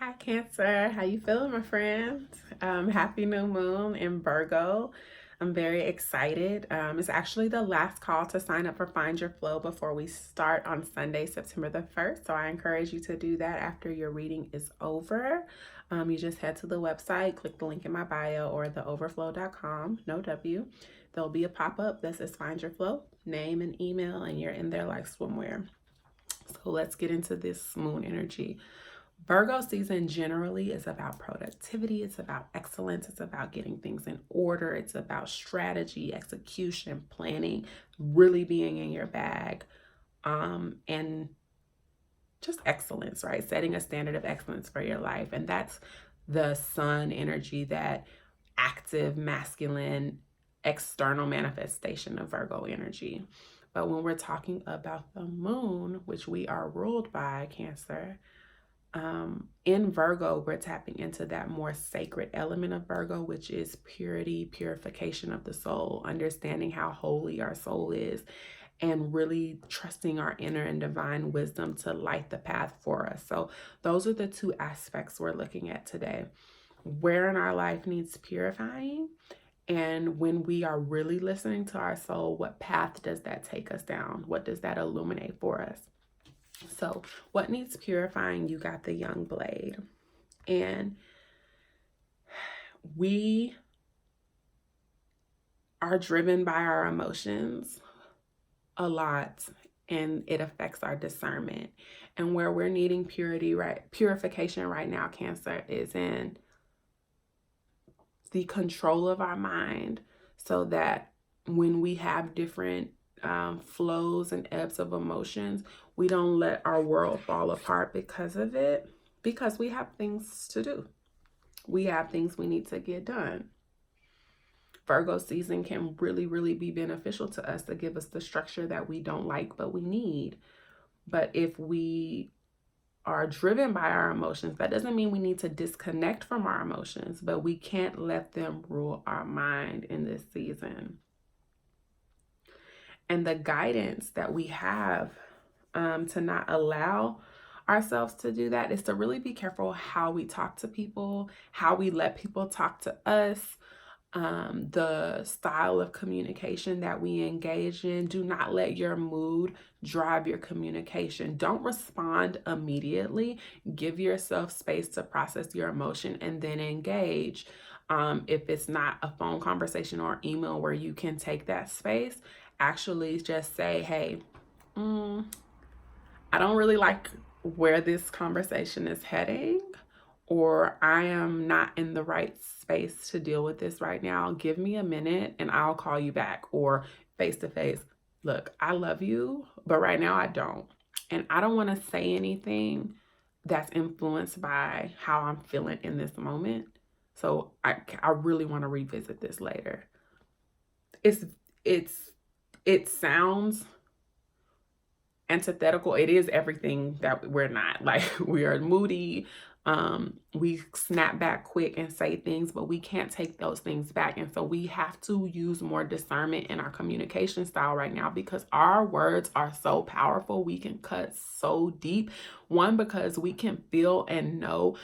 Hi Cancer, how you feeling, my friend? Happy new moon in Virgo. I'm very excited. It's actually the last call to sign up for Find Your Flow before we start on Sunday, September the 1st. So I encourage you to do that after your reading is over. You just head to the website, click the link in my bio or theoverflow.com, no W. There'll be a pop-up that says Find Your Flow, name and email, and you're in there like swimwear. So let's get into this moon energy. Virgo season generally is about productivity. It's about excellence. It's about getting things in order. It's about strategy, execution, planning, really being in your bag, and just excellence, right? Setting a standard of excellence for your life. And that's the sun energy, that active, masculine, external manifestation of Virgo energy. But when we're talking about the moon, which we are ruled by, Cancer, in Virgo, we're tapping into that more sacred element of Virgo, which is purity, purification of the soul, understanding how holy our soul is, and really trusting our inner and divine wisdom to light the path for us. So those are the two aspects we're looking at today. Where in our life needs purifying? And when we are really listening to our soul, what path does that take us down? What does that illuminate for us? So what needs purifying? You got the young blade. And we are driven by our emotions a lot, and it affects our discernment. And where we're needing purification right now, Cancer, is in the control of our mind, so that when we have different flows and ebbs of emotions, we don't let our world fall apart because of it, because we have things to do. We have things we need to get done. Virgo season can really, really be beneficial to us to give us the structure that we don't like, but we need. But if we are driven by our emotions, that doesn't mean we need to disconnect from our emotions, but we can't let them rule our mind in this season. And the guidance that we have to not allow ourselves to do that is to really be careful how we talk to people, how we let people talk to us, the style of communication that we engage in. Do not let your mood drive your communication. Don't respond immediately. Give yourself space to process your emotion and then engage. If it's not a phone conversation or email where you can take that space, actually just say, hey, I don't really like where this conversation is heading, or I am not in the right space to deal with this right now. Give me a minute and I'll call you back. Or face to face, look, I love you, but right now I don't. And I don't want to say anything that's influenced by how I'm feeling in this moment. So I really want to revisit this later. It sounds antithetical. It is everything that we're not. Like, we are moody, we snap back quick and say things, but we can't take those things back. And so we have to use more discernment in our communication style right now, because our words are so powerful. We can cut so deep. One, because we can feel and know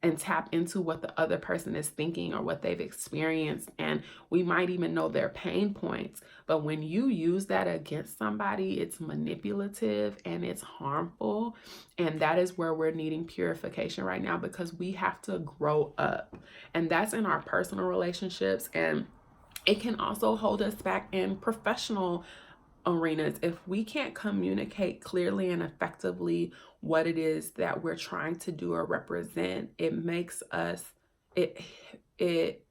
and tap into what the other person is thinking or what they've experienced. And we might even know their pain points. But when you use that against somebody, it's manipulative and it's harmful. And that is where we're needing purification right now, because we have to grow up. And that's in our personal relationships. And it can also hold us back in professional arenas. If we can't communicate clearly and effectively what it is that we're trying to do or represent, it makes us, it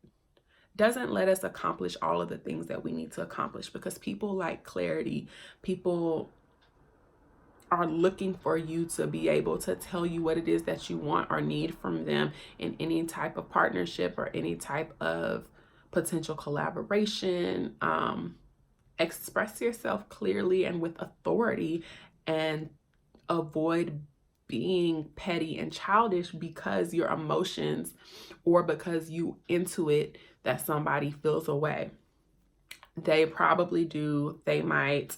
doesn't let us accomplish all of the things that we need to accomplish, because people like clarity. People are looking for you to be able to tell you what it is that you want or need from them in any type of partnership or any type of potential collaboration. Express yourself clearly and with authority, and avoid being petty and childish because your emotions, or because you intuit that somebody feels a way. They probably do, they might,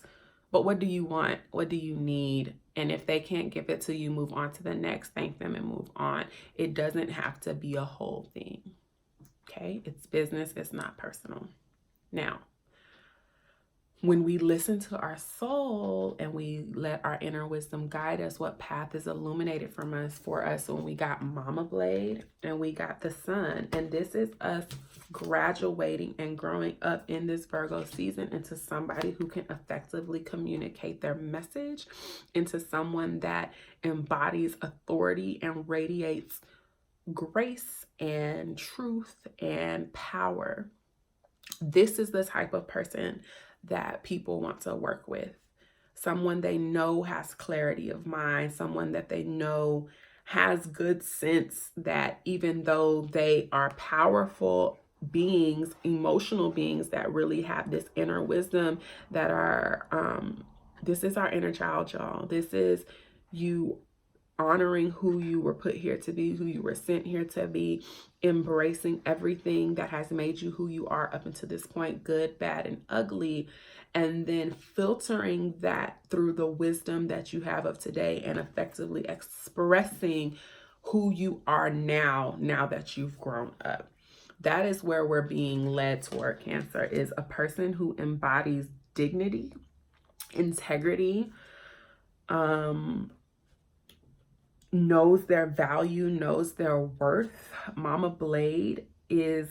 but what do you want? What do you need? And if they can't give it to you, move on to the next, thank them and move on. It doesn't have to be a whole thing. Okay? It's business, it's not personal. Now, when we listen to our soul and we let our inner wisdom guide us, what path is illuminated for us when we got Mama Blade and we got the Sun. And this is us graduating and growing up in this Virgo season into somebody who can effectively communicate their message, into someone that embodies authority and radiates grace and truth and power. This is the type of person that people want to work with. Someone they know has clarity of mind, someone that they know has good sense, that even though they are powerful beings, emotional beings that really have this inner wisdom, that are, this is our inner child, y'all. This is you honoring who you were put here to be, who you were sent here to be, embracing everything that has made you who you are up until this point, good, bad, and ugly, and then filtering that through the wisdom that you have of today and effectively expressing who you are now that you've grown up. That is where we're being led toward, Cancer, is a person who embodies dignity, integrity, knows their value, knows their worth. Mama Blade is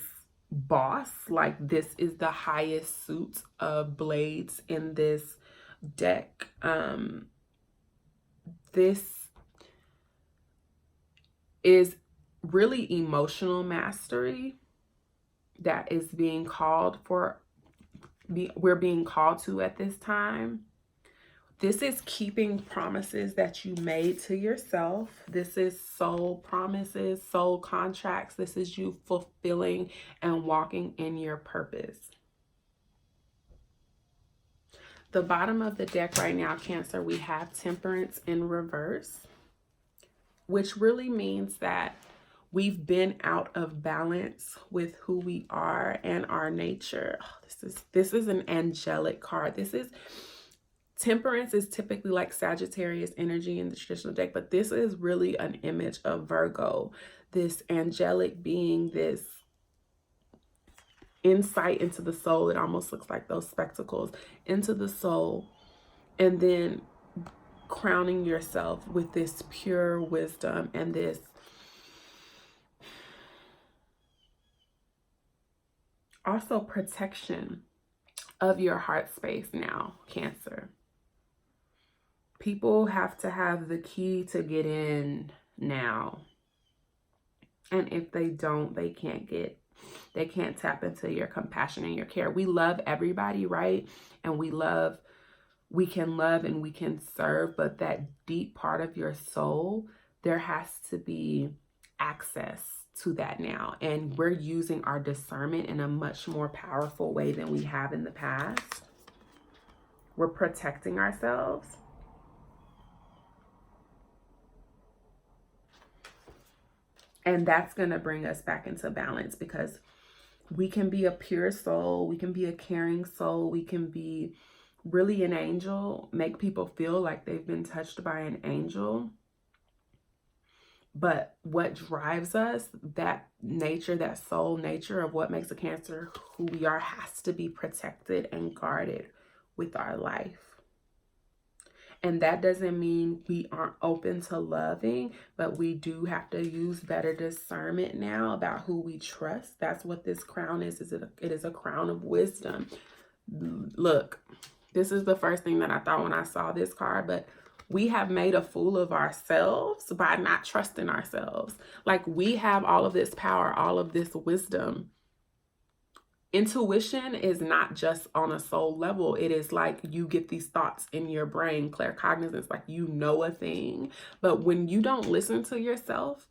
boss. Like, this is the highest suit of blades in this deck. This is really emotional mastery that is being called for. We're being called to at this time. This is keeping promises that you made to yourself. This is soul promises, soul contracts. This is you fulfilling and walking in your purpose. The bottom of the deck right now, Cancer, we have Temperance in reverse, which really means that we've been out of balance with who we are and our nature. Oh, this is an angelic card. Temperance is typically like Sagittarius energy in the traditional deck, but this is really an image of Virgo, this angelic being, this insight into the soul. It almost looks like those spectacles into the soul, and then crowning yourself with this pure wisdom and this also protection of your heart space now, Cancer. People have to have the key to get in now. And if they don't, they can't tap into your compassion and your care. We love everybody, right? And we can love and we can serve, but that deep part of your soul, there has to be access to that now. And we're using our discernment in a much more powerful way than we have in the past. We're protecting ourselves. And that's going to bring us back into balance, because we can be a pure soul. We can be a caring soul. We can be really an angel, make people feel like they've been touched by an angel. But what drives us, that nature, that soul nature of what makes a Cancer who we are, has to be protected and guarded with our life. And that doesn't mean we aren't open to loving, but we do have to use better discernment now about who we trust. That's what this crown is. It is a crown of wisdom. Look, this is the first thing that I thought when I saw this card, but we have made a fool of ourselves by not trusting ourselves. Like, we have all of this power, all of this wisdom. Intuition is not just on a soul level. It is like you get these thoughts in your brain, claircognizance, like you know a thing. But when you don't listen to yourself,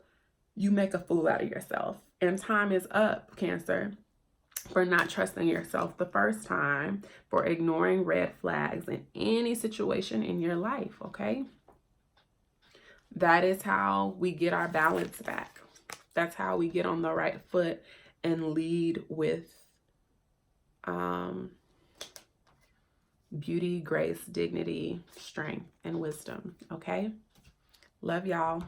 you make a fool out of yourself. And time is up, Cancer, for not trusting yourself the first time, for ignoring red flags in any situation in your life, okay? That is how we get our balance back. That's how we get on the right foot beauty, grace, dignity, strength, and wisdom. Okay? Love y'all.